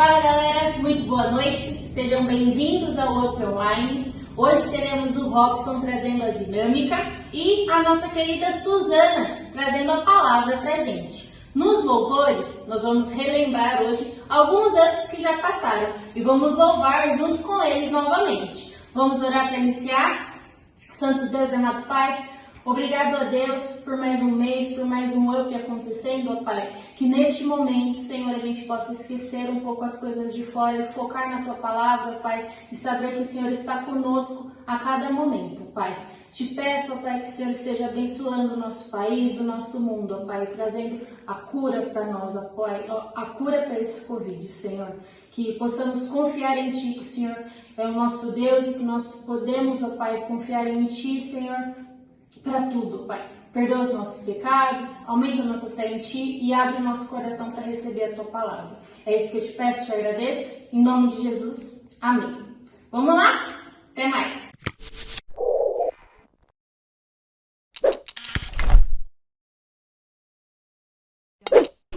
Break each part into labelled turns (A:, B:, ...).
A: Fala galera, muito boa noite, sejam bem-vindos ao Up Online. Hoje teremos o Robson trazendo a dinâmica e a nossa querida Suzana trazendo a palavra pra gente. Nos louvores, nós vamos relembrar hoje alguns anos que já passaram e vamos louvar junto com eles novamente. Vamos orar para iniciar? Santo Deus e amado Pai, obrigado a Deus por mais um mês, por mais um Up acontecendo, ó Pai. Que neste momento, Senhor, a gente possa esquecer um pouco as coisas de fora e focar na Tua Palavra, Pai, e saber que o Senhor está conosco a cada momento, Pai. Te peço, ó Pai, que o Senhor esteja abençoando o nosso país, o nosso mundo, ó Pai, trazendo a cura para nós, ó Pai, a cura para esse Covid, Senhor. Que possamos confiar em Ti, que o Senhor é o nosso Deus e que nós podemos, ó Pai, confiar em Ti, Senhor, para tudo, Pai. Perdoa os nossos pecados, aumenta a nossa fé em Ti e abre o nosso coração para receber a Tua Palavra. É isso que eu te peço, te agradeço, em nome de Jesus. Amém. Vamos lá? Até mais!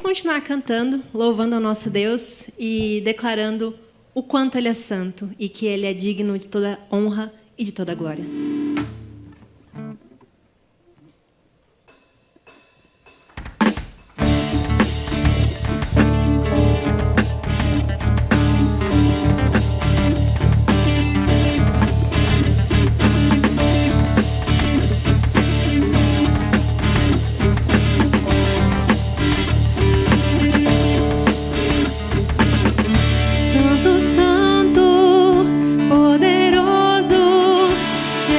B: Continuar cantando, louvando ao nosso Deus e declarando o quanto Ele é santo e que Ele é digno de toda honra e de toda glória.
C: Santo, Santo, poderoso, que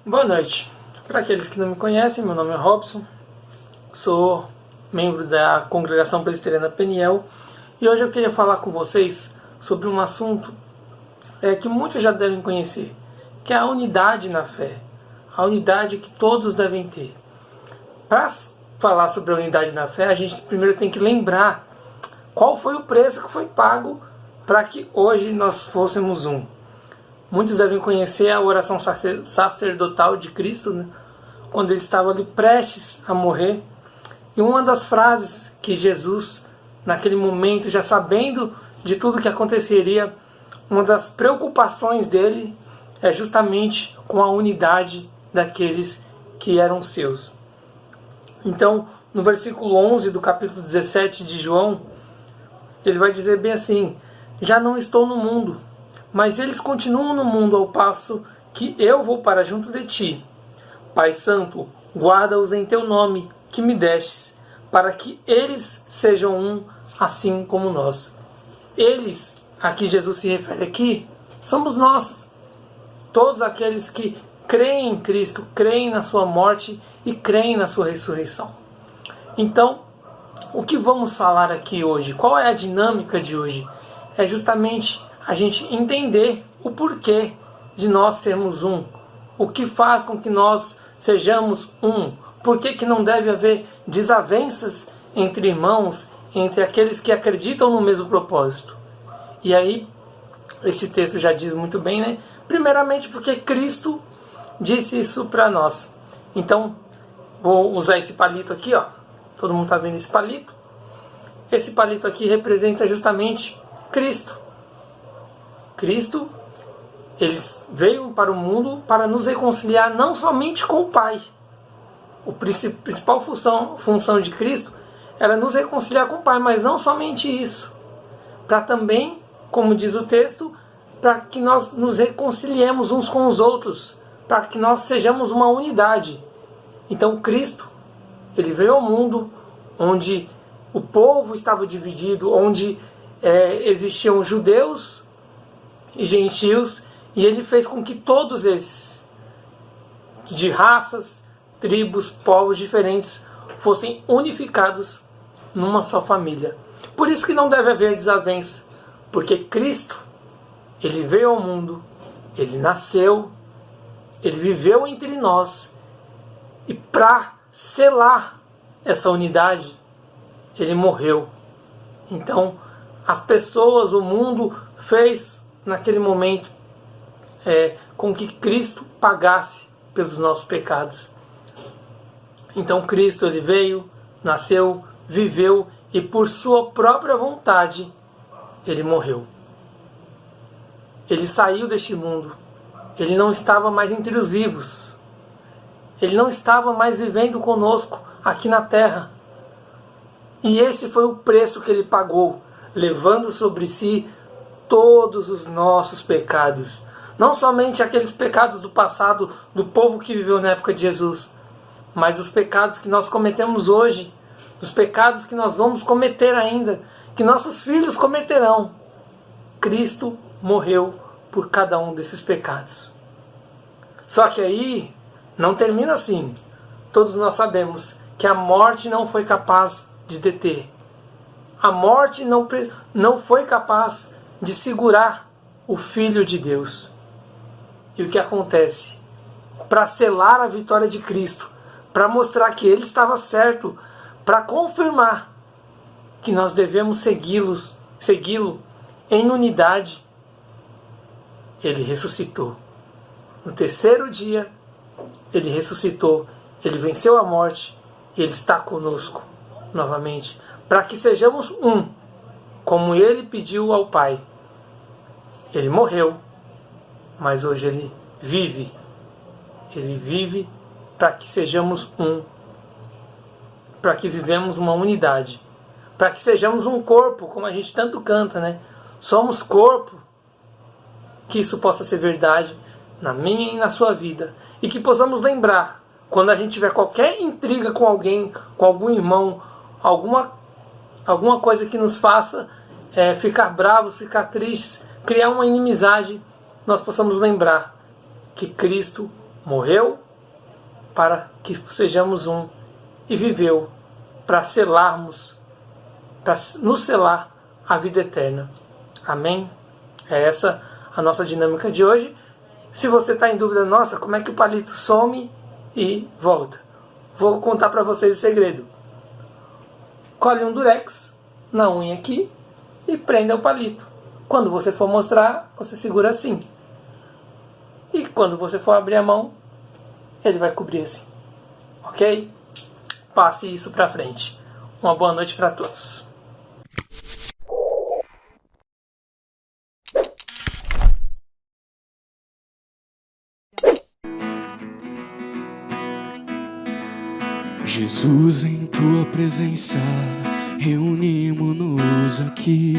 C: Boa noite. Para aqueles que não me conhecem, meu nome é Robson, sou membro da Congregação Presbiteriana Peniel e hoje eu queria falar com vocês sobre um assunto que muitos já devem conhecer, que é a unidade na fé, a unidade que todos devem ter. Para falar sobre a unidade na fé, a gente primeiro tem que lembrar qual foi o preço que foi pago para que hoje nós fôssemos um. Muitos devem conhecer a oração sacerdotal de Cristo, né? Quando ele estava ali prestes a morrer. E uma das frases que Jesus, naquele momento, já sabendo de tudo que aconteceria, uma das preocupações dele é justamente com a unidade daqueles que eram seus. Então, no versículo 11 do capítulo 17 de João, ele vai dizer bem assim: já não estou no mundo, mas eles continuam no mundo ao passo que eu vou para junto de ti. Pai Santo, guarda-os em teu nome que me destes, para que eles sejam um, assim como nós. Eles, a que Jesus se refere aqui, somos nós. Todos aqueles que creem em Cristo, creem na sua morte e creem na sua ressurreição. Então, o que vamos falar aqui hoje? Qual é a dinâmica de hoje? É justamente a gente entender o porquê de nós sermos um. O que faz com que nós sejamos um. Por que não deve haver desavenças entre irmãos, entre aqueles que acreditam no mesmo propósito. E aí, esse texto já diz muito bem, né? Primeiramente porque Cristo disse isso para nós. Então, vou usar esse palito aqui, ó. Todo mundo está vendo esse palito? Esse palito aqui representa justamente Cristo. Cristo, ele veio para o mundo para nos reconciliar não somente com o Pai. A principal função de Cristo era nos reconciliar com o Pai, mas não somente isso. Para também, como diz o texto, para que nós nos reconciliemos uns com os outros, para que nós sejamos uma unidade. Então Cristo, ele veio ao mundo onde o povo estava dividido, onde existiam judeus e gentios, e ele fez com que todos esses, de raças, tribos, povos diferentes, fossem unificados numa só família. Por isso que não deve haver desavença, porque Cristo, ele veio ao mundo, ele nasceu, ele viveu entre nós, e para selar essa unidade, ele morreu. Então, as pessoas, o mundo fez naquele momento com que Cristo pagasse pelos nossos pecados. Então Cristo, ele veio, nasceu, viveu e por sua própria vontade ele morreu. Ele saiu deste mundo. Ele não estava mais entre os vivos. Ele não estava mais vivendo conosco aqui na terra. E esse foi o preço que ele pagou, levando sobre si todos os nossos pecados. Não somente aqueles pecados do passado, do povo que viveu na época de Jesus, mas os pecados que nós cometemos hoje, os pecados que nós vamos cometer ainda, que nossos filhos cometerão. Cristo morreu por cada um desses pecados. Só que aí não termina assim. Todos nós sabemos que a morte não foi capaz de deter. A morte não foi capaz de segurar o Filho de Deus. E o que acontece? Para selar a vitória de Cristo, para mostrar que ele estava certo, para confirmar que nós devemos segui-lo em unidade, ele ressuscitou. No terceiro dia, ele ressuscitou, ele venceu a morte, e ele está conosco novamente, para que sejamos um, como ele pediu ao Pai. Ele morreu, mas hoje ele vive. Ele vive para que sejamos um, para que vivemos uma unidade, para que sejamos um corpo, como a gente tanto canta, né? Somos corpo. Que isso possa ser verdade na minha e na sua vida, e que possamos lembrar, quando a gente tiver qualquer intriga com alguém, com algum irmão, alguma coisa que nos faça ficar bravos, ficar tristes, criar uma inimizade, nós possamos lembrar que Cristo morreu para que sejamos um e viveu para nos selar a vida eterna. Amém? É essa a nossa dinâmica de hoje. Se você está em dúvida, nossa, como é que o palito some e volta? Vou contar para vocês o segredo. Colhe um durex na unha aqui e prenda o palito. Quando você for mostrar, você segura assim. E quando você for abrir a mão, ele vai cobrir assim. Ok? Passe isso para frente. Uma boa noite para todos.
D: Jesus, em tua presença, reunimos-nos aqui,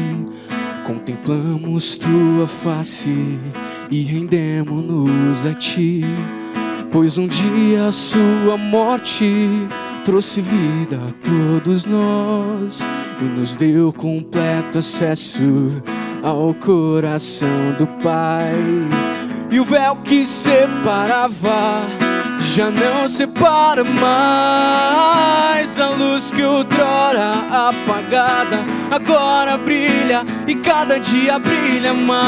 D: contemplamos tua face e rendemos-nos a ti, pois um dia a sua morte trouxe vida a todos nós e nos deu completo acesso ao coração do Pai. E o véu que separava já não separa mais. A luz que outrora apagada agora brilha e cada dia brilha mais.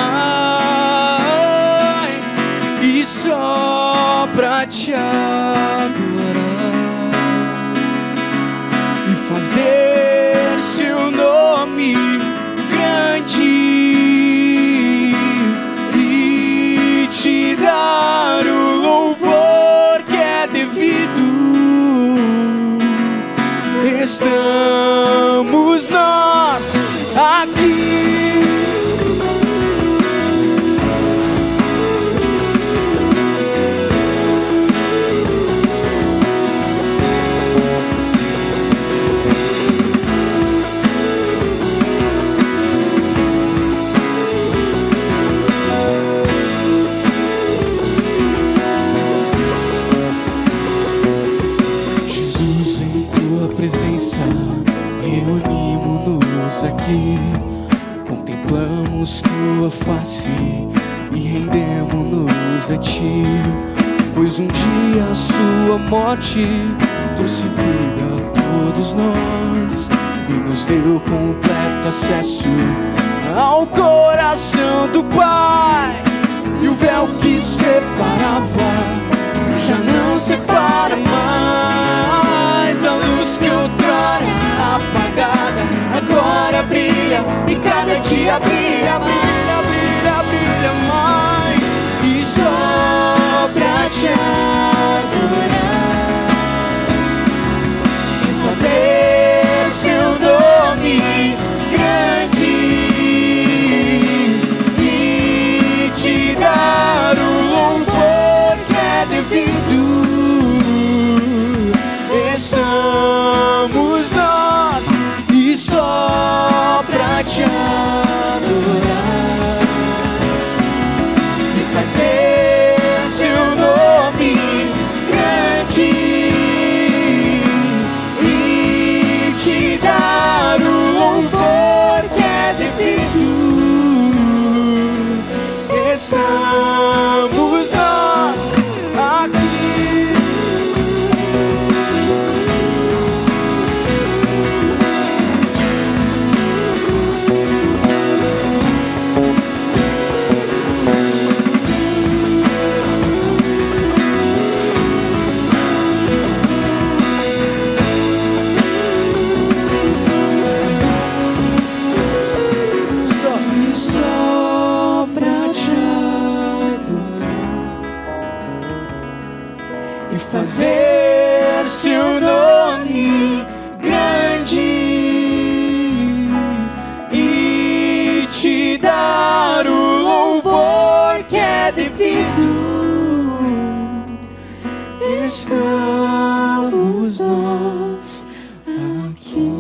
D: E só pra te adorar e fazer seu nome grande e te dar o louvor que é devido, estamos nós aqui. Reunimos-nos aqui, contemplamos tua face e rendemos-nos a ti, pois um dia a sua morte trouxe vida a todos nós e nos deu completo acesso ao coração do Pai. E o véu que separava já não separa mais. A luz que outrora apagada agora brilha e cada dia brilha, brilha, brilha, brilha mais. E só pra te adorar e fazer seu nome grande e te dar o louvor que é devido, estamos nós e só pra te adorar e fazer seu nome grande e te dar o louvor que é devido, estamos nós aqui. Só pra te adorar e fazer seu nome grande e te dar o louvor que é devido, estamos nós aqui.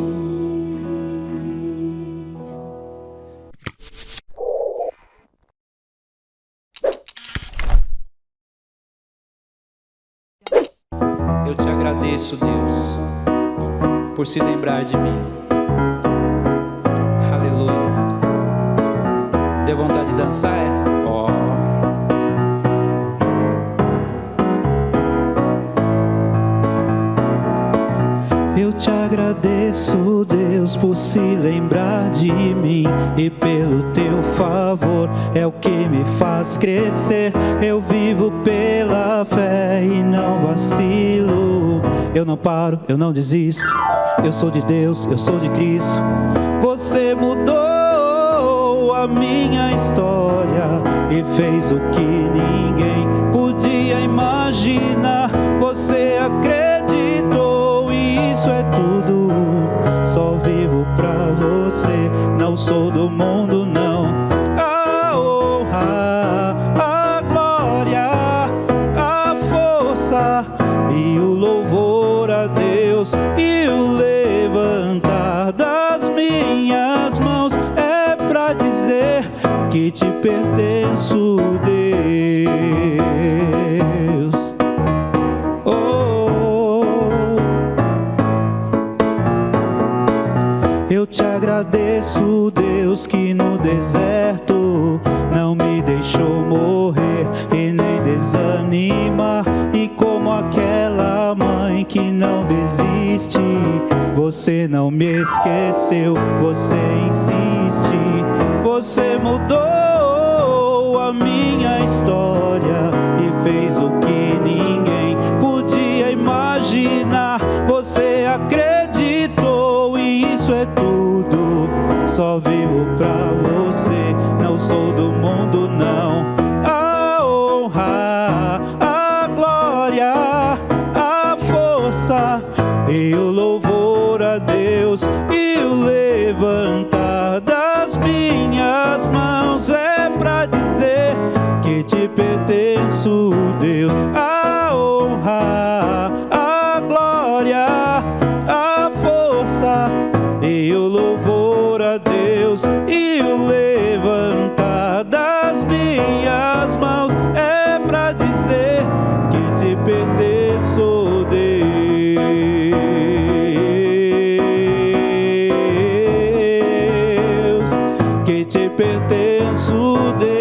E: Eu te agradeço, Deus, por se lembrar de mim. Aleluia. Deu vontade de dançar, é? Ó. agradeço, Deus, por se lembrar de mim, e pelo teu favor é o que me faz crescer. Eu vivo pela fé e não vacilo. Eu não paro, eu não desisto. Eu sou de Deus, eu sou de Cristo. Você mudou a minha história e fez o que ninguém podia imaginar. Você acreditou e isso é tudo. Só vivo pra você, não sou do mundo não. A honra, a glória, a força e o louvor a Deus, e o levantar das minhas mãos é pra dizer que te pertenço, Deus. Eu te agradeço, Deus, que no deserto não me deixou morrer e nem desanimar. E como aquela mãe que não desiste, você não me esqueceu, você insiste. Você mudou a minha história e fez o que ninguém podia imaginar. Você acreditou e isso é tudo. Só vivo pra você, não sou do mundo não. A honra, a glória, a força e o louvor a Deus, e o levantar das minhas mãos é pra dizer que te pertenço, Deus. A honra, a glória, a força e o louvor a Deus, e o levantar das minhas mãos é pra dizer que te pertenço, Deus, que te pertenço, Deus,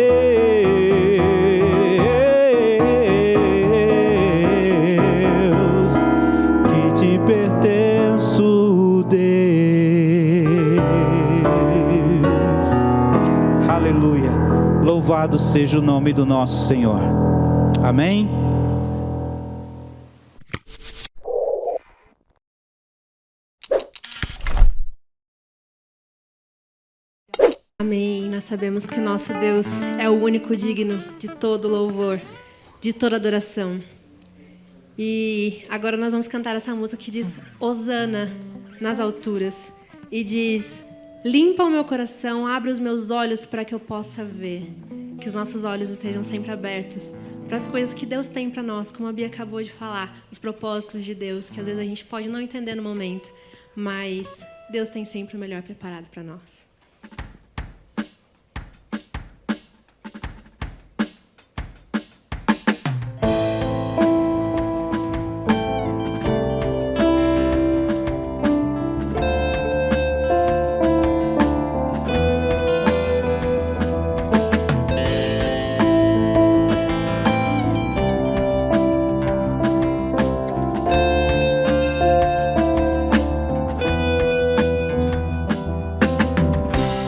E: que te pertenço, Deus. Aleluia. Louvado seja o nome do nosso Senhor. Amém.
B: Amém. Nós sabemos que o nosso Deus é o único digno de todo louvor, de toda adoração. E agora nós vamos cantar essa música que diz Hosana nas alturas. E diz: limpa o meu coração, abre os meus olhos para que eu possa ver. Que os nossos olhos estejam sempre abertos para as coisas que Deus tem para nós, como a Bia acabou de falar, os propósitos de Deus, que às vezes a gente pode não entender no momento, mas Deus tem sempre o melhor preparado para nós.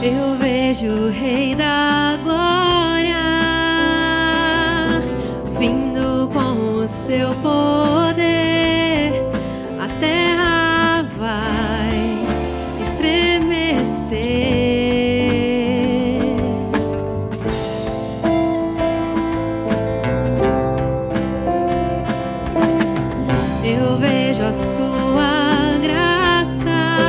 B: Eu vejo o Rei da Glória vindo com o seu poder. A terra vai estremecer. Eu vejo a sua graça,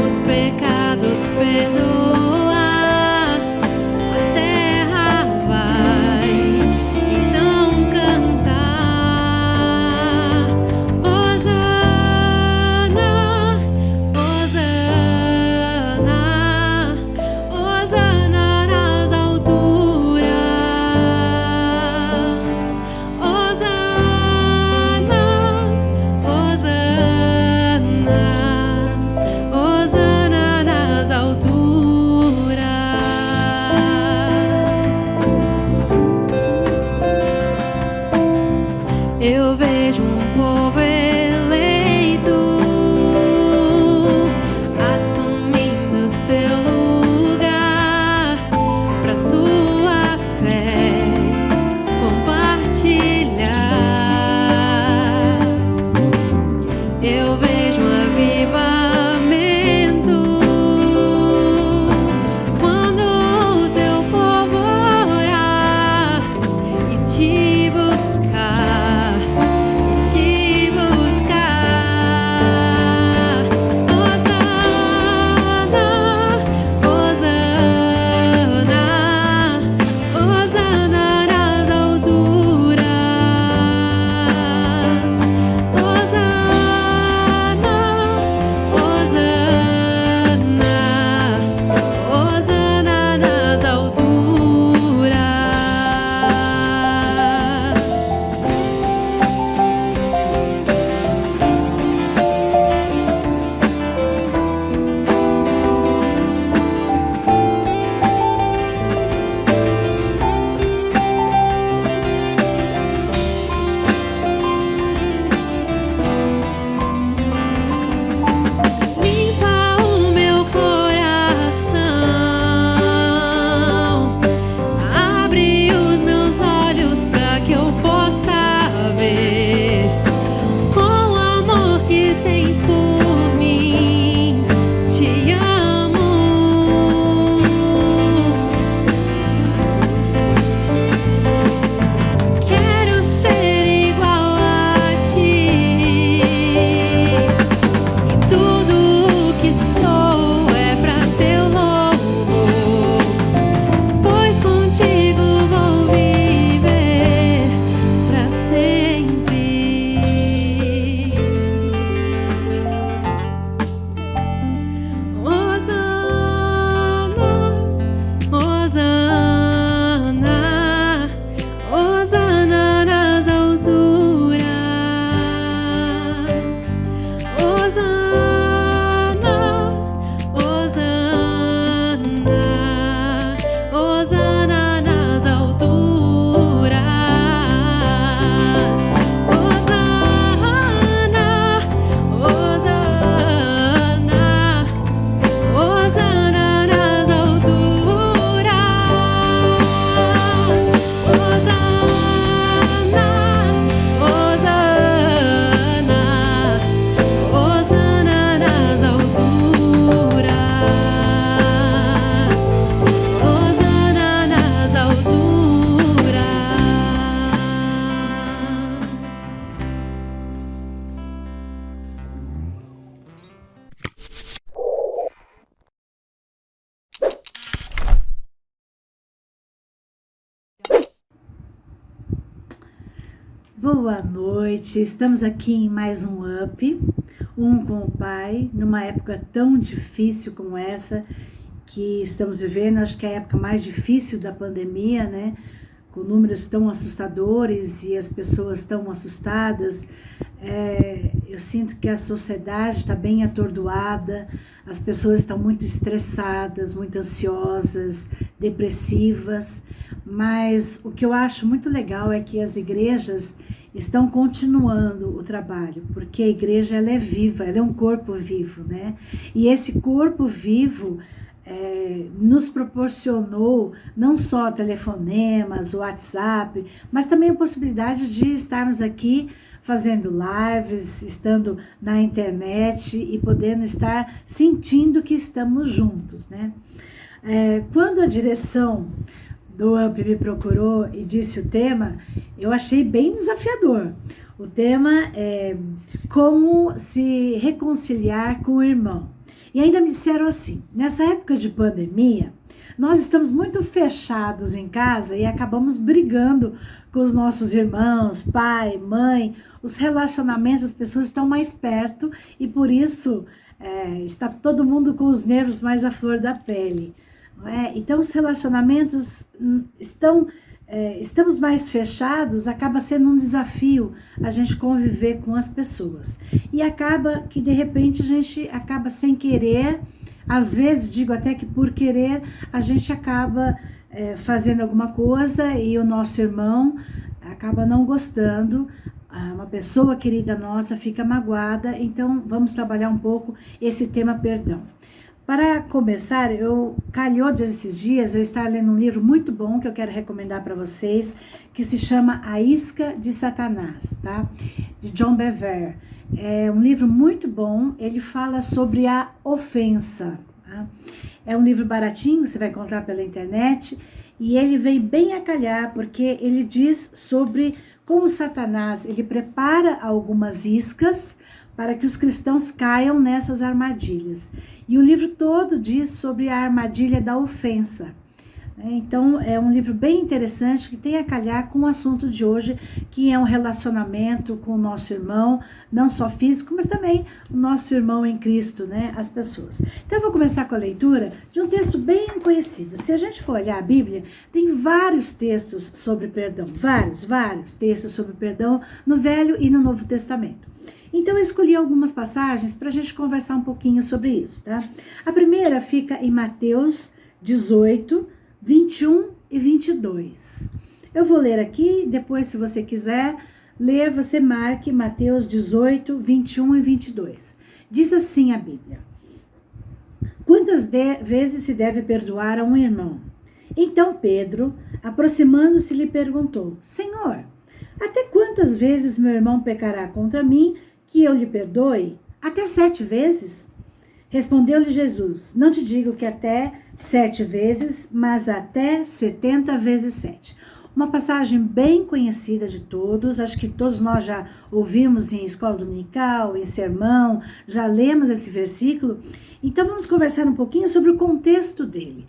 B: os pecados perdoados. vejo um avivamento quando o teu povo orar e te buscar, e te buscar. Hosana, Hosana, Hosana nas alturas. Hosana, Hosana, Hosana nas alturas. Limpa o meu coração, abre os meus olhos para que eu possa ver com o amor que tens por mim. Te amo. Quero ser igual a ti. Tudo o que sou é pra teu louvor, pois contigo vou viver pra sempre. Hosana, Hosana, Hosana nas alturas. Hosana, Hosana, Hosana nas alturas. Hosana, Hosana, Hosana nas alturas. Hosana, Hosana, Hosana nas alturas. Hosana nas alturas.
F: Boa noite, estamos aqui em mais um Up, um com o Pai, numa época tão difícil como essa que estamos vivendo. Acho que é a época mais difícil da pandemia, né? Com números tão assustadores e as pessoas tão assustadas. Eu sinto que a sociedade está bem atordoada, as pessoas estão muito estressadas, muito ansiosas, depressivas, mas o que eu acho muito legal é que as igrejas estão continuando o trabalho, porque a igreja ela é viva, ela é um corpo vivo, né? E esse corpo vivo nos proporcionou não só telefonemas, WhatsApp, mas também a possibilidade de estarmos aqui fazendo lives, estando na internet e podendo estar sentindo que estamos juntos, né? Quando a direção do Up me procurou e disse o tema, eu achei bem desafiador. O tema é como se reconciliar com o irmão. E ainda me disseram assim, nessa época de pandemia, nós estamos muito fechados em casa e acabamos brigando com os nossos irmãos, pai, mãe. Os relacionamentos, as pessoas estão mais perto e por isso está todo mundo com os nervos mais à flor da pele. Não é? Então os relacionamentos estamos mais fechados, acaba sendo um desafio a gente conviver com as pessoas. E acaba que de repente a gente acaba sem querer, às vezes digo até que por querer, a gente acaba fazendo alguma coisa e o nosso irmão acaba não gostando, uma pessoa querida nossa fica magoada. Então vamos trabalhar um pouco esse tema perdão. Para começar, calhou desses dias eu estar lendo um livro muito bom que eu quero recomendar para vocês, que se chama A Isca de Satanás, tá? De John Bevere. É um livro muito bom, ele fala sobre a ofensa, tá? É um livro baratinho, você vai encontrar pela internet, e ele vem bem a calhar, porque ele diz sobre como Satanás, ele prepara algumas iscas para que os cristãos caiam nessas armadilhas. E o livro todo diz sobre a armadilha da ofensa. Então, é um livro bem interessante que tem a calhar com o assunto de hoje, que é um relacionamento com o nosso irmão, não só físico, mas também o nosso irmão em Cristo, né? As pessoas. Então, eu vou começar com a leitura de um texto bem conhecido. Se a gente for olhar a Bíblia, tem vários textos sobre perdão, vários textos sobre perdão no Velho e no Novo Testamento. Então, eu escolhi algumas passagens para a gente conversar um pouquinho sobre isso, tá? A primeira fica em Mateus 18, 21 e 22. Eu vou ler aqui, depois, se você quiser ler, você marque Mateus 18, 21 e 22. Diz assim a Bíblia: quantas vezes se deve perdoar a um irmão? Então Pedro, aproximando-se, lhe perguntou: Senhor, até quantas vezes meu irmão pecará contra mim que eu lhe perdoe? Até 7 vezes? Respondeu-lhe Jesus: não te digo que até 7 vezes, mas até 70 vezes 7. Uma passagem bem conhecida de todos, acho que todos nós já ouvimos em escola dominical, em sermão, já lemos esse versículo. Então vamos conversar um pouquinho sobre o contexto dele.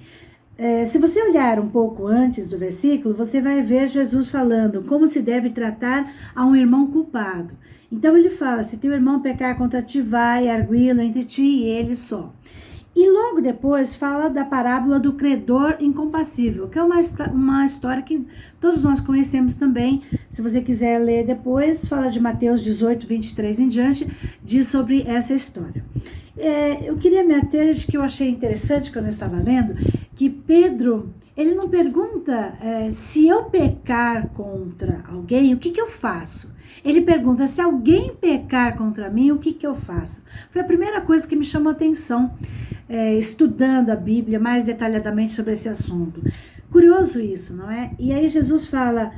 F: Se você olhar um pouco antes do versículo, você vai ver Jesus falando como se deve tratar a um irmão culpado. Então ele fala: se teu irmão pecar contra ti, vai, arguí-lo entre ti e ele só. E logo depois fala da parábola do credor incompassível, que é uma história que todos nós conhecemos também. Se você quiser ler depois, fala de Mateus 18, 23 em diante, diz sobre essa história. Eu queria me ater, que eu achei interessante quando eu estava lendo, que Pedro, ele não pergunta se eu pecar contra alguém, o que eu faço? Ele pergunta: se alguém pecar contra mim, o que eu faço? Foi a primeira coisa que me chamou a atenção, estudando a Bíblia mais detalhadamente sobre esse assunto. Curioso isso, não é? E aí Jesus fala,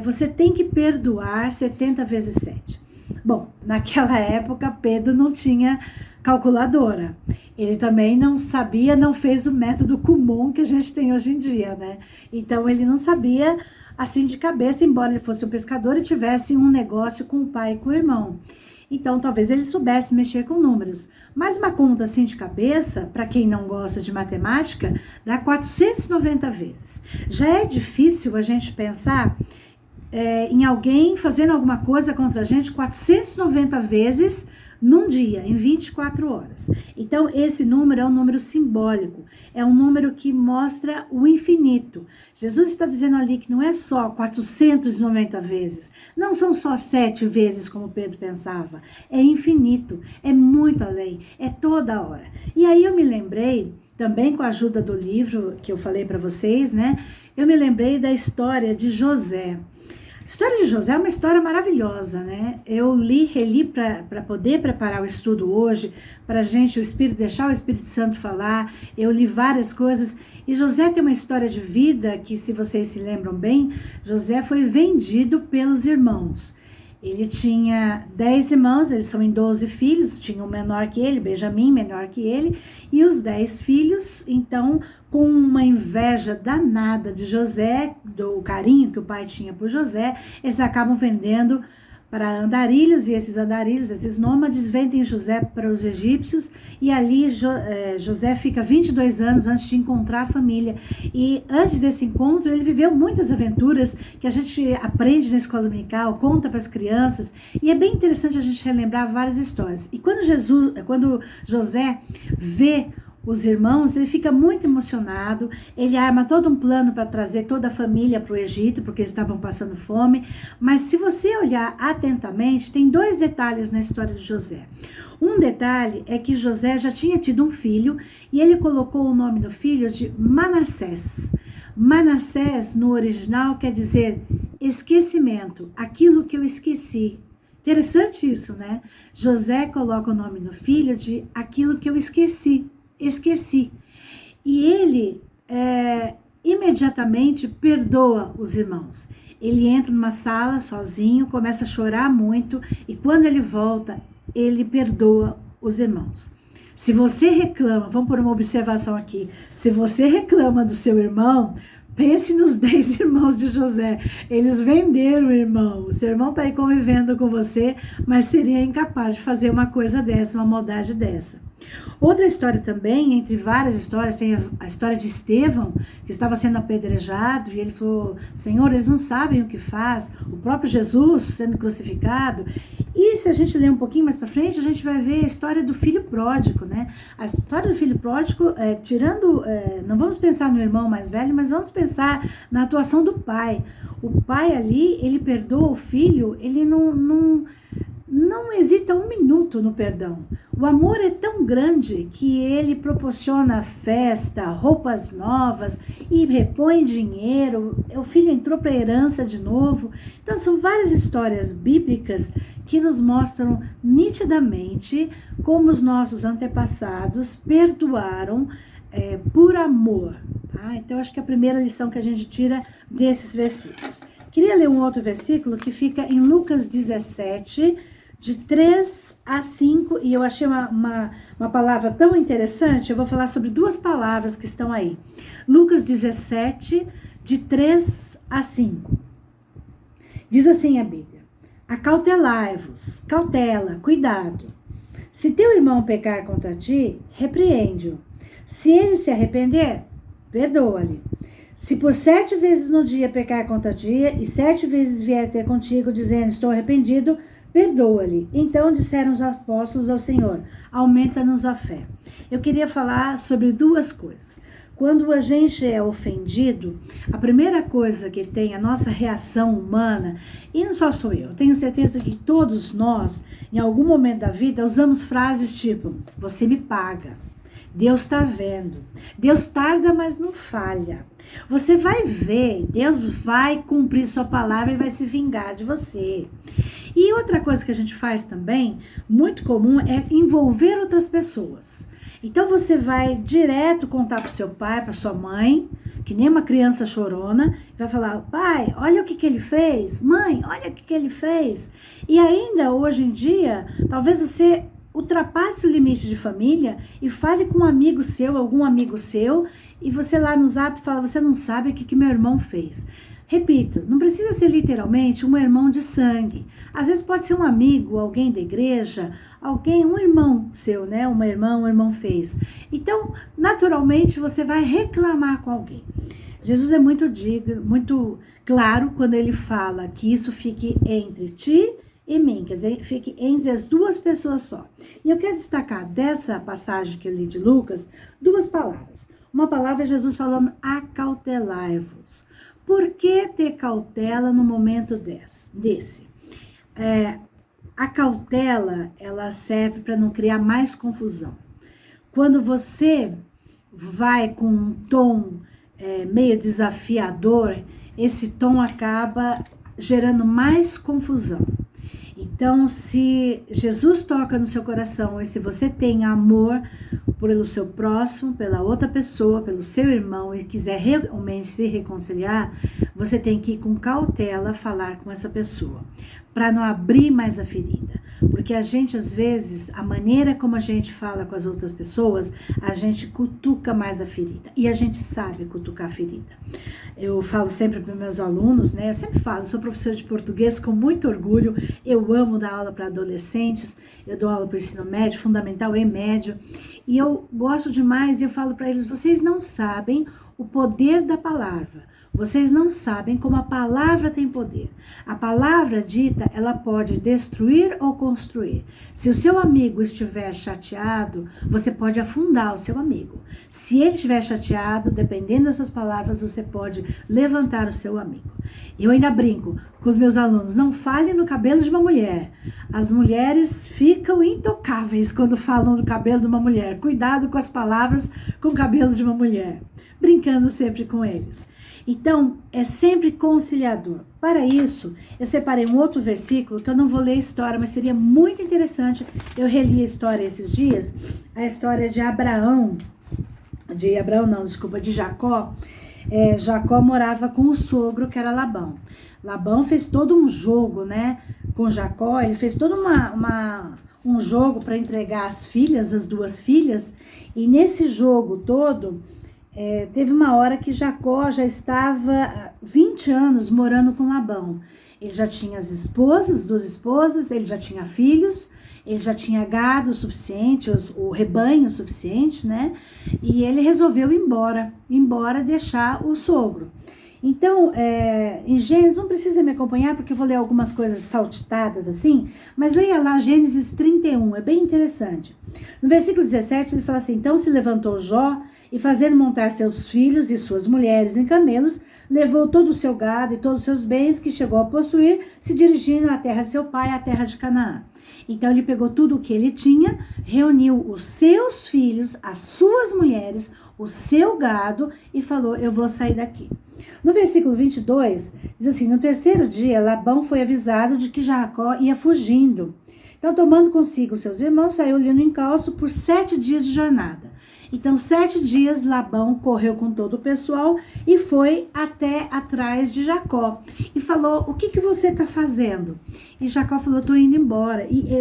F: você tem que perdoar 70 vezes 7. Bom, naquela época Pedro não tinha calculadora. Ele também não sabia, não fez o método comum que a gente tem hoje em dia, né? Então ele não sabia assim de cabeça, embora ele fosse um pescador e tivesse um negócio com o pai e com o irmão. Então talvez ele soubesse mexer com números. Mas uma conta assim de cabeça, para quem não gosta de matemática, dá 490 vezes. Já é difícil a gente pensar em alguém fazendo alguma coisa contra a gente 490 vezes num dia, em 24 horas. Então, esse número é um número simbólico, é um número que mostra o infinito. Jesus está dizendo ali que não é só 490 vezes, não são só 7 vezes, como Pedro pensava, é infinito, é muito além, é toda hora. E aí eu me lembrei, também com a ajuda do livro que eu falei para vocês, né? Eu me lembrei da história de José. A história de José é uma história maravilhosa, né? Eu reli para poder preparar o estudo hoje, para a gente, deixar o Espírito Santo falar. Eu li várias coisas. E José tem uma história de vida que, se vocês se lembram bem, José foi vendido pelos irmãos. Ele tinha 10 irmãos, eles são em 12 filhos, tinha um menor que ele, Benjamim, menor que ele, e os 10 filhos, então, com uma inveja danada de José, do carinho que o pai tinha por José, eles acabam vendendo para andarilhos, e esses andarilhos, esses nômades, vendem José para os egípcios, e ali José fica 22 anos antes de encontrar a família. E antes desse encontro, ele viveu muitas aventuras que a gente aprende na escola dominical, conta para as crianças, e é bem interessante a gente relembrar várias histórias. E quando José vê os irmãos, ele fica muito emocionado, ele arma todo um plano para trazer toda a família para o Egito, porque eles estavam passando fome. Mas se você olhar atentamente, tem 2 detalhes na história de José. Um detalhe é que José já tinha tido um filho, e ele colocou o nome do filho de Manassés. Manassés, no original, quer dizer esquecimento, aquilo que eu esqueci. Interessante isso, né? José coloca o nome do filho de aquilo que eu esqueci. esqueci. E ele imediatamente perdoa os irmãos. Ele entra numa sala sozinho, começa a chorar muito, e quando ele volta, ele perdoa os irmãos. Se você reclama, vamos por uma observação aqui, se você reclama do seu irmão, pense nos 10 irmãos de José. Eles venderam o irmão. O seu irmão está aí convivendo com você, mas seria incapaz de fazer uma coisa dessa, uma maldade dessa. Outra história também, entre várias histórias, tem a história de Estevão, que estava sendo apedrejado, e ele falou: Senhor, eles não sabem o que faz. O próprio Jesus sendo crucificado. E se a gente ler um pouquinho mais para frente, a gente vai ver a história do filho pródigo, né? A história do filho pródigo, não vamos pensar no irmão mais velho, mas vamos pensar na atuação do pai. O pai ali, ele perdoa o filho, ele não hesita um minuto no perdão. O amor é tão grande que ele proporciona festa, roupas novas e repõe dinheiro. O filho entrou para a herança de novo. Então são várias histórias bíblicas que nos mostram nitidamente como os nossos antepassados perdoaram por amor. Tá? Então acho que a primeira lição que a gente tira desses versículos. Queria ler um outro versículo que fica em Lucas 17, de 3 a 5, e eu achei uma palavra tão interessante, eu vou falar sobre duas palavras que estão aí. Lucas 17, de 3 a 5. Diz assim a Bíblia: acautelai-vos, cautela, cuidado. Se teu irmão pecar contra ti, repreende-o. Se ele se arrepender, perdoa-lhe. Se por 7 vezes no dia pecar contra ti, e 7 vezes vier ter contigo, dizendo, estou arrependido, perdoa-lhe. Então disseram os apóstolos ao Senhor: aumenta-nos a fé. Eu queria falar sobre duas coisas. Quando a gente é ofendido, a primeira coisa que tem a nossa reação humana, e não só sou eu tenho certeza que todos nós, em algum momento da vida, usamos frases tipo: você me paga, Deus está vendo, Deus tarda, mas não falha. Você vai ver, Deus vai cumprir sua palavra e vai se vingar de você. E outra coisa que a gente faz também, muito comum, é envolver outras pessoas. Então você vai direto contar para o seu pai, para sua mãe, que nem uma criança chorona, e vai falar: pai, olha o que ele fez, mãe, olha o que ele fez. E ainda hoje em dia, talvez você ultrapasse o limite de família e fale com um amigo seu, algum amigo seu, e você lá no Zap fala: você não sabe o que meu irmão fez. Repito, não precisa ser literalmente um irmão de sangue. Às vezes pode ser um amigo, alguém da igreja, um irmão seu, né? Uma irmã, um irmão fez. Então, naturalmente, você vai reclamar com alguém. Jesus é muito claro quando ele fala que isso fique entre ti e mim, quer dizer, fique entre as duas pessoas só. E eu quero destacar dessa passagem que eu li de Lucas, duas palavras. Uma palavra é Jesus falando: acautelai-vos. Por que ter cautela no momento desse? A cautela, ela serve para não criar mais confusão. Quando você vai com um tom meio desafiador, esse tom acaba gerando mais confusão. Então, se Jesus toca no seu coração e se você tem amor pelo seu próximo, pela outra pessoa, pelo seu irmão e quiser realmente se reconciliar, você tem que ir com cautela falar com essa pessoa, para não abrir mais a ferida. Porque a gente, às vezes, a maneira como a gente fala com as outras pessoas, a gente cutuca mais a ferida. E a gente sabe cutucar a ferida. Eu falo sempre para meus alunos, né? Eu sempre falo, sou professora de português com muito orgulho. Eu amo dar aula para adolescentes. Eu dou aula para o ensino médio, fundamental e médio. E eu gosto demais e eu falo para eles: vocês não sabem o poder da palavra. Vocês não sabem como a palavra tem poder. A palavra dita, ela pode destruir ou construir. Se o seu amigo estiver chateado, você pode afundar o seu amigo. Se ele estiver chateado, dependendo dessas palavras, você pode levantar o seu amigo. Eu ainda brinco, com os meus alunos, não fale no cabelo de uma mulher. As mulheres ficam intocáveis quando falam do cabelo de uma mulher. Cuidado com as palavras com o cabelo de uma mulher. Brincando sempre com eles. Então, é sempre conciliador. Para isso, eu separei um outro versículo, que eu não vou ler a história, mas seria muito interessante. Eu reli a história esses dias, a história de de Jacó. Jacó morava com o sogro, que era Labão. Labão fez todo um jogo, né, com Jacó. Ele fez todo um jogo para entregar as duas filhas. E nesse jogo todo, teve uma hora que Jacó já estava 20 anos morando com Labão. Ele já tinha duas esposas, ele já tinha filhos, ele já tinha gado suficiente, o rebanho suficiente, né? E ele resolveu ir embora deixar o sogro. Então, em Gênesis, não precisa me acompanhar, porque eu vou ler algumas coisas saltitadas assim, mas leia lá Gênesis 31, é bem interessante. No versículo 17, ele fala assim: então se levantou Jó, e fazendo montar seus filhos e suas mulheres em camelos, levou todo o seu gado e todos os seus bens que chegou a possuir, se dirigindo à terra de seu pai, à terra de Canaã. Então ele pegou tudo o que ele tinha, reuniu os seus filhos, as suas mulheres, o seu gado e falou: eu vou sair daqui. No versículo 22, diz assim: no terceiro dia, Labão foi avisado de que Jacó ia fugindo. Então, tomando consigo seus irmãos, saiu-lhe no encalço por 7 dias de jornada. Então, 7 dias, Labão correu com todo o pessoal e foi até atrás de Jacó. E falou: o que você está fazendo? E Jacó falou: estou indo embora. E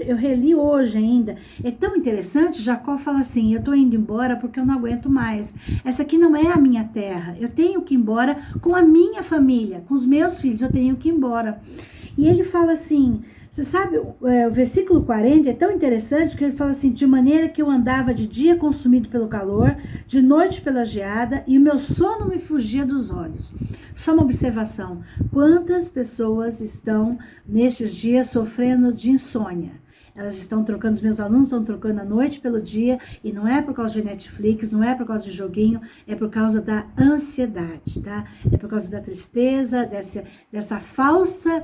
F: eu reli hoje ainda. É tão interessante, Jacó fala assim: eu estou indo embora porque eu não aguento mais. Essa aqui não é a minha terra. Eu tenho que ir embora com a minha família, com os meus filhos. Eu tenho que ir embora. E ele fala assim... Você sabe, o versículo 40 é tão interessante que ele fala assim: de maneira que eu andava de dia consumido pelo calor, de noite pela geada, e o meu sono me fugia dos olhos. Só uma observação: quantas pessoas estão nestes dias sofrendo de insônia? Elas estão trocando, os meus alunos estão trocando a noite pelo dia, e não é por causa de Netflix, não é por causa de joguinho, é por causa da ansiedade, tá? É por causa da tristeza, dessa falsa...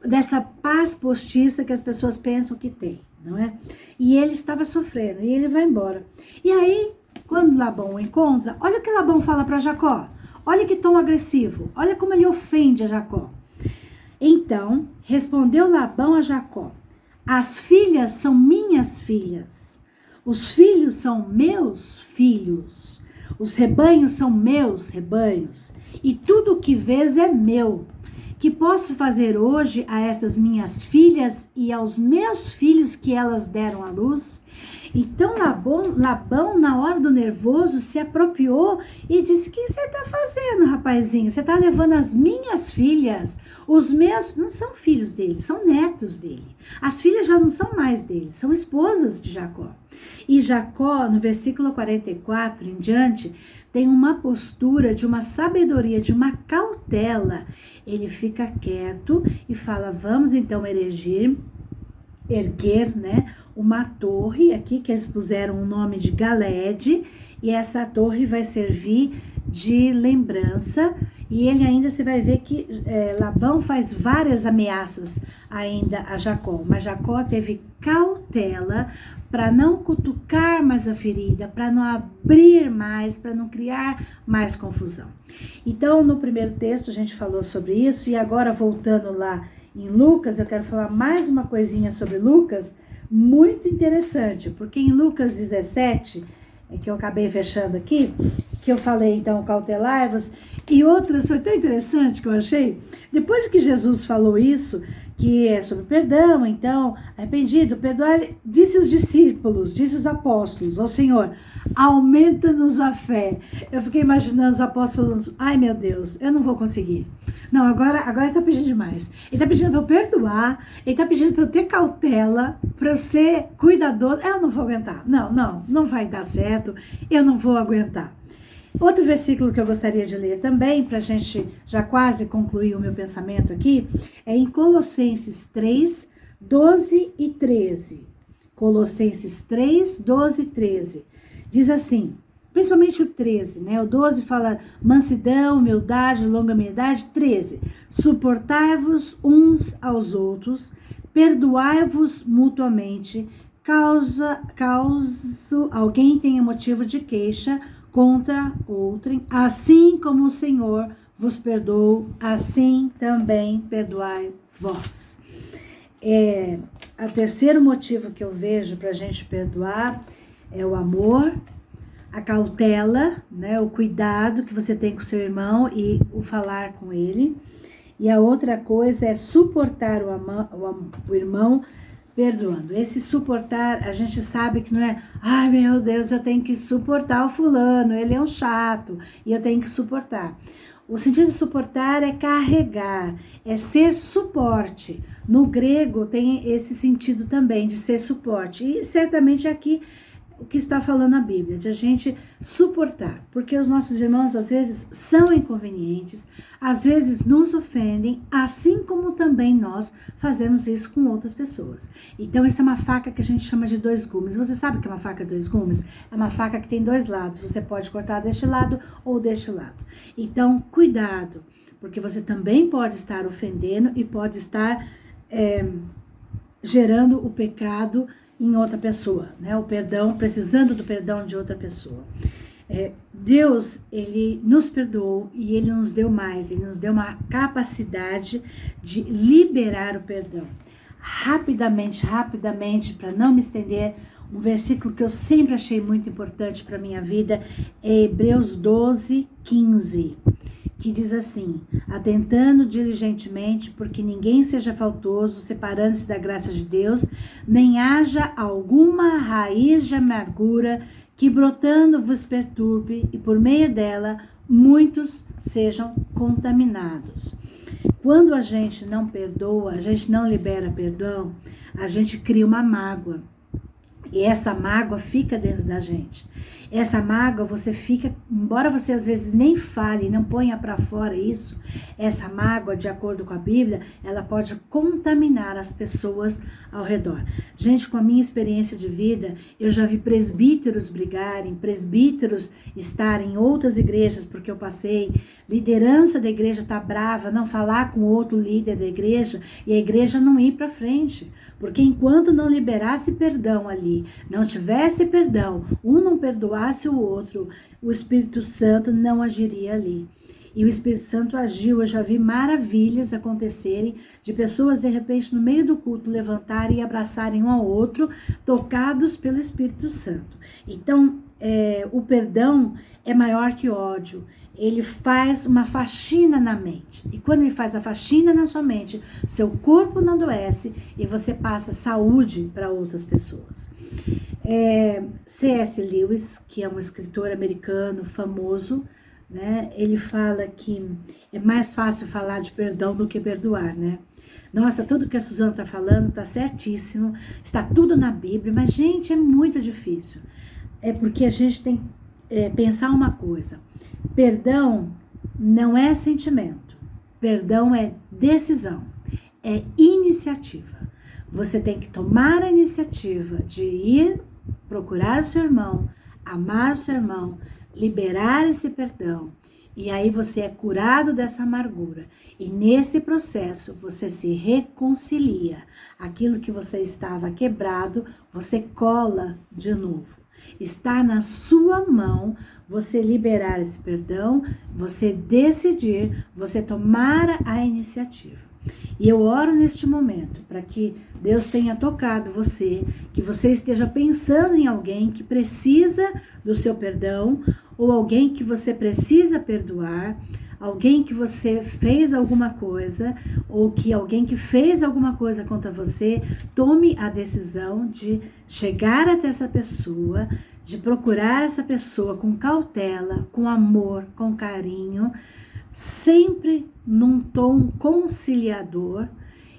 F: dessa paz postiça que as pessoas pensam que tem, não é? E ele estava sofrendo, e ele vai embora. E aí, quando Labão o encontra, olha o que Labão fala para Jacó. Olha que tom agressivo, olha como ele ofende a Jacó. Então, respondeu Labão a Jacó: as filhas são minhas filhas, os filhos são meus filhos, os rebanhos são meus rebanhos, e tudo o que vês é meu. Que posso fazer hoje a estas minhas filhas e aos meus filhos que elas deram à luz? Então Labão, na hora do nervoso, se apropriou e disse: o que você está fazendo, rapazinho? Você está levando as minhas filhas, os meus... Não são filhos dele, são netos dele. As filhas já não são mais dele, são esposas de Jacó. E Jacó, no versículo 44 em diante, tem uma postura de uma sabedoria, de uma cautela. Ele fica quieto e fala: vamos então erguer, né, uma torre aqui, que eles puseram o nome de Galede, e essa torre vai servir de lembrança. E ele ainda, você vai ver que Labão faz várias ameaças ainda a Jacó, mas Jacó teve cautela para não cutucar mais a ferida, para não abrir mais, para não criar mais confusão. Então, no primeiro texto a gente falou sobre isso, e agora voltando lá em Lucas, eu quero falar mais uma coisinha sobre Lucas, muito interessante, porque em Lucas 17, que eu acabei fechando aqui, que eu falei então cautelai-vos, e outras, foi tão interessante que eu achei, depois que Jesus falou isso, que é sobre perdão, então, arrependido, perdoar, disse os discípulos, disse os apóstolos: ó Senhor, aumenta-nos a fé. Eu fiquei imaginando os apóstolos: ai meu Deus, eu não vou conseguir. Não, agora ele está pedindo demais. Ele está pedindo para eu perdoar, ele está pedindo para eu ter cautela, para eu ser cuidadoso. Eu não vou aguentar. Não vai dar certo, eu não vou aguentar. Outro versículo que eu gostaria de ler também, para a gente já quase concluir o meu pensamento aqui, é em Colossenses 3, 12 e 13. Colossenses 3, 12 e 13. Diz assim: principalmente o 13, né? O 12 fala mansidão, humildade, longanimidade. 13, suportai-vos uns aos outros, perdoai-vos mutuamente, caso alguém tenha motivo de queixa contra outrem, assim como o Senhor vos perdoou, assim também perdoai vós. O terceiro motivo que eu vejo para a gente perdoar é o amor, a cautela, né, o cuidado que você tem com seu irmão e o falar com ele. E a outra coisa é suportar o irmão perdoando. Esse suportar, a gente sabe que não é, ai meu Deus, eu tenho que suportar o fulano, ele é um chato e eu tenho que suportar. O sentido de suportar é carregar, é ser suporte. No grego tem esse sentido também de ser suporte. E certamente aqui o que está falando a Bíblia, de a gente suportar, porque os nossos irmãos às vezes são inconvenientes, às vezes nos ofendem, assim como também nós fazemos isso com outras pessoas. Então essa é uma faca que a gente chama de 2 gumes. Você sabe o que é uma faca de 2 gumes? É uma faca que tem 2 lados, você pode cortar deste lado ou deste lado. Então cuidado, porque você também pode estar ofendendo e pode estar gerando o pecado em outra pessoa, né? O perdão, precisando do perdão de outra pessoa. Deus, ele nos perdoou e ele nos deu mais, ele nos deu uma capacidade de liberar o perdão. Rapidamente, para não me estender, um versículo que eu sempre achei muito importante para a minha vida é Hebreus 12, 15. Que diz assim: atentando diligentemente, porque ninguém seja faltoso, separando-se da graça de Deus, nem haja alguma raiz de amargura que brotando vos perturbe, e por meio dela muitos sejam contaminados. Quando a gente não perdoa, a gente não libera perdão, a gente cria uma mágoa. E essa mágoa fica dentro da gente. Essa mágoa você fica, embora você às vezes nem fale, não ponha para fora isso, essa mágoa, de acordo com a Bíblia, ela pode contaminar as pessoas ao redor. Gente, com a minha experiência de vida, eu já vi presbíteros brigarem, presbíteros estarem em outras igrejas, porque eu passei, liderança da igreja tá brava, não falar com outro líder da igreja, e a igreja não ir para frente. Porque enquanto não liberasse perdão ali, não tivesse perdão, um não perdoasse o outro, o Espírito Santo não agiria ali. E o Espírito Santo agiu, eu já vi maravilhas acontecerem, de pessoas de repente no meio do culto levantarem e abraçarem um ao outro, tocados pelo Espírito Santo. Então, o perdão é maior que o ódio. Ele faz uma faxina na mente. E quando ele faz a faxina na sua mente, seu corpo não adoece e você passa saúde para outras pessoas. C.S. Lewis, que é um escritor americano famoso, né? Ele fala que é mais fácil falar de perdão do que perdoar, né? Nossa, tudo que a Suzana está falando está certíssimo, está tudo na Bíblia, mas, gente, é muito difícil. É porque a gente tem que pensar uma coisa. Perdão não é sentimento, perdão é decisão, é iniciativa. Você tem que tomar a iniciativa de ir procurar o seu irmão, amar o seu irmão, liberar esse perdão. E aí você é curado dessa amargura. E nesse processo você se reconcilia. Aquilo que você estava quebrado, você cola de novo. Está na sua mão você liberar esse perdão, você decidir, você tomar a iniciativa. E eu oro neste momento para que Deus tenha tocado você, que você esteja pensando em alguém que precisa do seu perdão, ou alguém que você precisa perdoar, alguém que você fez alguma coisa, ou que alguém que fez alguma coisa contra você. Tome a decisão de chegar até essa pessoa, de procurar essa pessoa com cautela, com amor, com carinho, sempre num tom conciliador,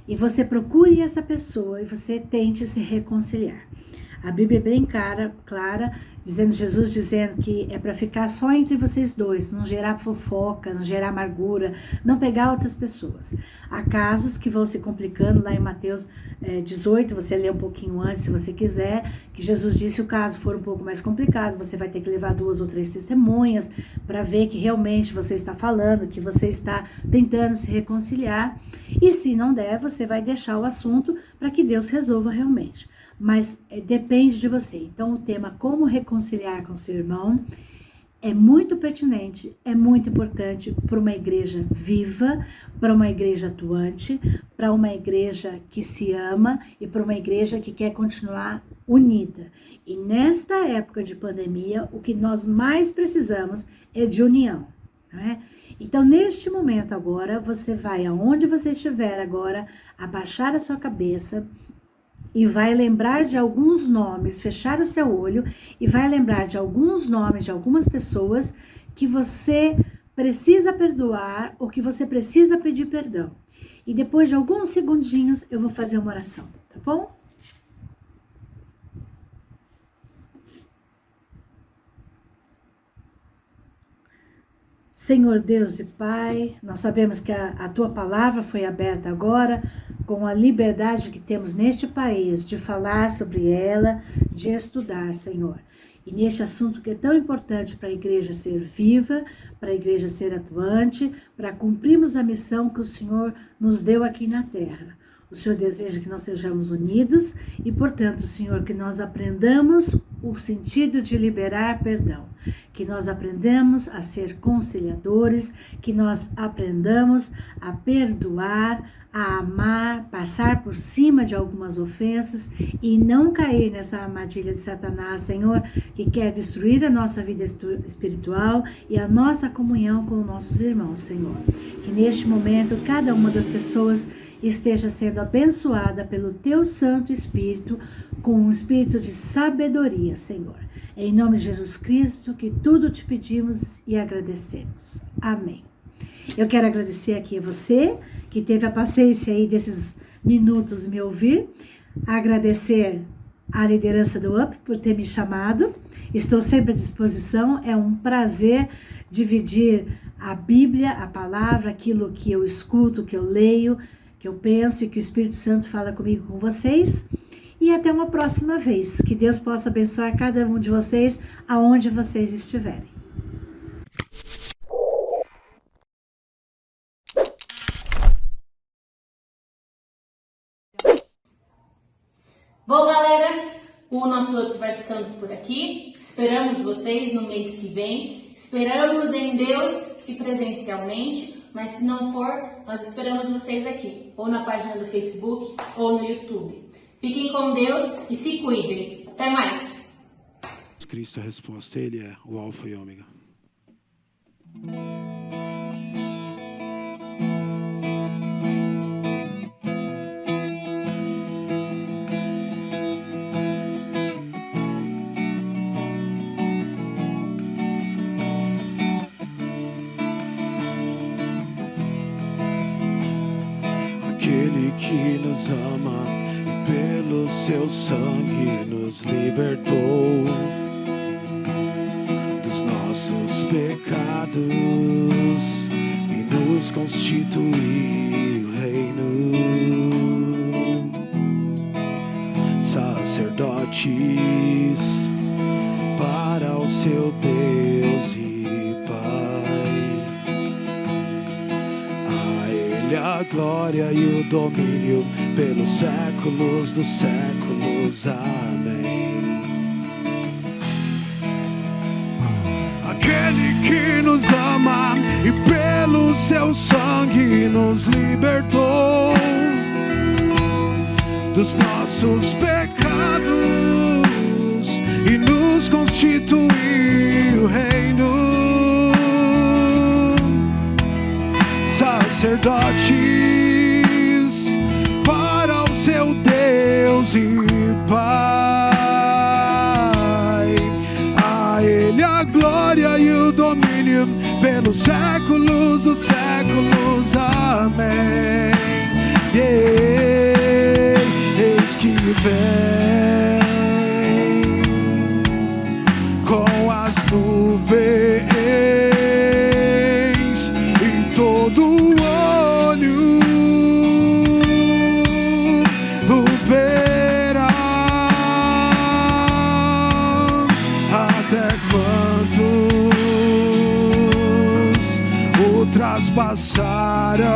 F: e você procure essa pessoa e você tente se reconciliar. A Bíblia é bem clara, Jesus dizendo que é para ficar só entre vocês dois, não gerar fofoca, não gerar amargura, não pegar outras pessoas. Há casos que vão se complicando, lá em Mateus 18, você lê um pouquinho antes, se você quiser, que Jesus disse, se o caso for um pouco mais complicado, você vai ter que levar 2 ou 3 testemunhas para ver que realmente você está falando, que você está tentando se reconciliar. E se não der, você vai deixar o assunto para que Deus resolva realmente. Mas depende de você. Então, o tema como reconciliar com seu irmão é muito pertinente, é muito importante para uma igreja viva, para uma igreja atuante, para uma igreja que se ama e para uma igreja que quer continuar unida. E nesta época de pandemia, o que nós mais precisamos é de união, não é? Então, neste momento agora, você vai aonde você estiver agora, abaixar a sua cabeça e vai lembrar de alguns nomes, fechar o seu olho e vai lembrar de alguns nomes de algumas pessoas que você precisa perdoar ou que você precisa pedir perdão. E depois de alguns segundinhos eu vou fazer uma oração, tá bom? Senhor Deus e Pai, nós sabemos que a Tua palavra foi aberta agora com a liberdade que temos neste país de falar sobre ela, de estudar, Senhor. E neste assunto que é tão importante para a igreja ser viva, para a igreja ser atuante, para cumprirmos a missão que o Senhor nos deu aqui na terra. O Senhor deseja que nós sejamos unidos e, portanto, Senhor, que nós aprendamos o sentido de liberar perdão, que nós aprendamos a ser conciliadores, que nós aprendamos a perdoar, a amar, passar por cima de algumas ofensas e não cair nessa armadilha de Satanás, Senhor, que quer destruir a nossa vida espiritual e a nossa comunhão com nossos irmãos, Senhor. Que neste momento cada uma das pessoas esteja sendo abençoada pelo Teu Santo Espírito, com um espírito de sabedoria, Senhor. Em nome de Jesus Cristo, que tudo te pedimos e agradecemos. Amém. Eu quero agradecer aqui a você, que teve a paciência aí desses minutos me ouvir. Agradecer a liderança do UP por ter me chamado. Estou sempre à disposição. É um prazer dividir a Bíblia, a palavra, aquilo que eu escuto, que eu leio, que eu penso e que o Espírito Santo fala comigo, com vocês. E até uma próxima vez. Que Deus possa abençoar cada um de vocês, aonde vocês estiverem.
A: Bom, galera, o nosso outro vai ficando por aqui. Esperamos vocês no mês que vem. Esperamos em Deus e presencialmente, mas se não for, nós esperamos vocês aqui, ou na página do Facebook, ou no YouTube. Fiquem com Deus e se cuidem. Até mais!
G: Cristo, a resposta, Ele é o Alfa e Ômega. Aquele que nos ama e pelo seu sangue nos libertou dos nossos pecados e nos constituiu reino, sacerdotes para o seu Deus e Pai. A Ele a glória e o domínio pelos séculos dos séculos. Amém. Aquele que nos ama e pelo seu sangue nos libertou dos nossos pecados e nos constituiu reino, sacerdotes para o seu Deus e Pai. A Ele a glória e o domínio pelos séculos dos séculos. Amém. Yeah. Eis que vem passarão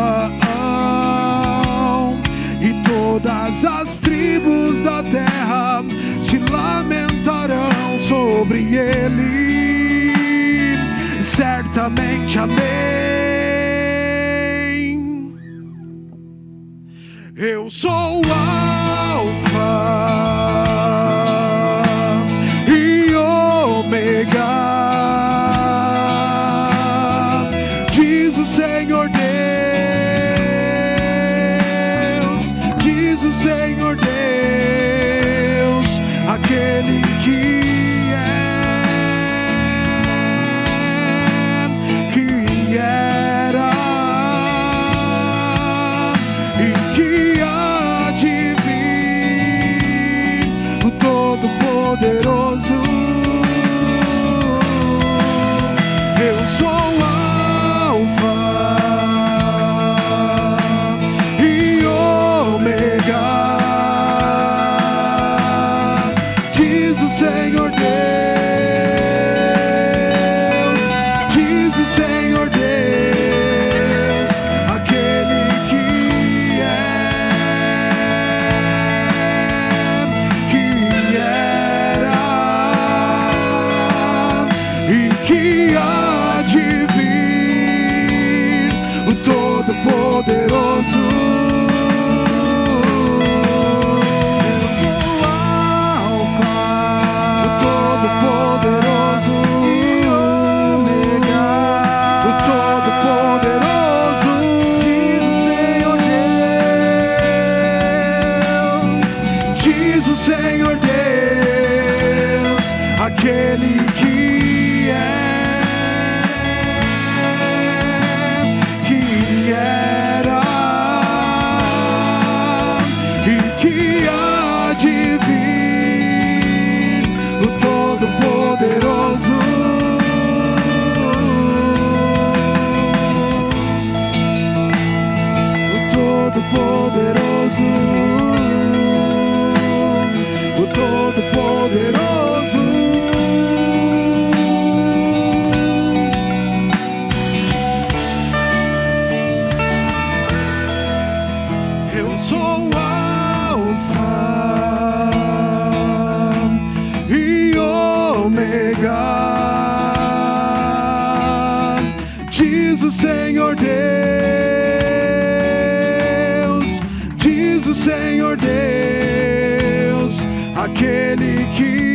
G: e todas as tribos da terra se lamentarão sobre ele. Certamente, amém. Eu sou o Alfa e Ômega, diz o Senhor Deus, diz o Senhor Deus, aquele que era e que há de vir, o Todo-Poderoso. Eu sou o Alfa e Ômega, diz o Senhor Deus, diz o Senhor Deus, aquele que era e que há de vir, o Todo-Poderoso. O Alfa, o Todo-Poderoso, o Todo-Poderoso, diz o Senhor Deus, aquele que era e que há de vir, o Todo-Poderoso. O Todo-Poderoso, o Todo-Poderoso. Eu sou o Alfa e Ômega, diz o Senhor Deus, diz o Senhor Deus, aquele que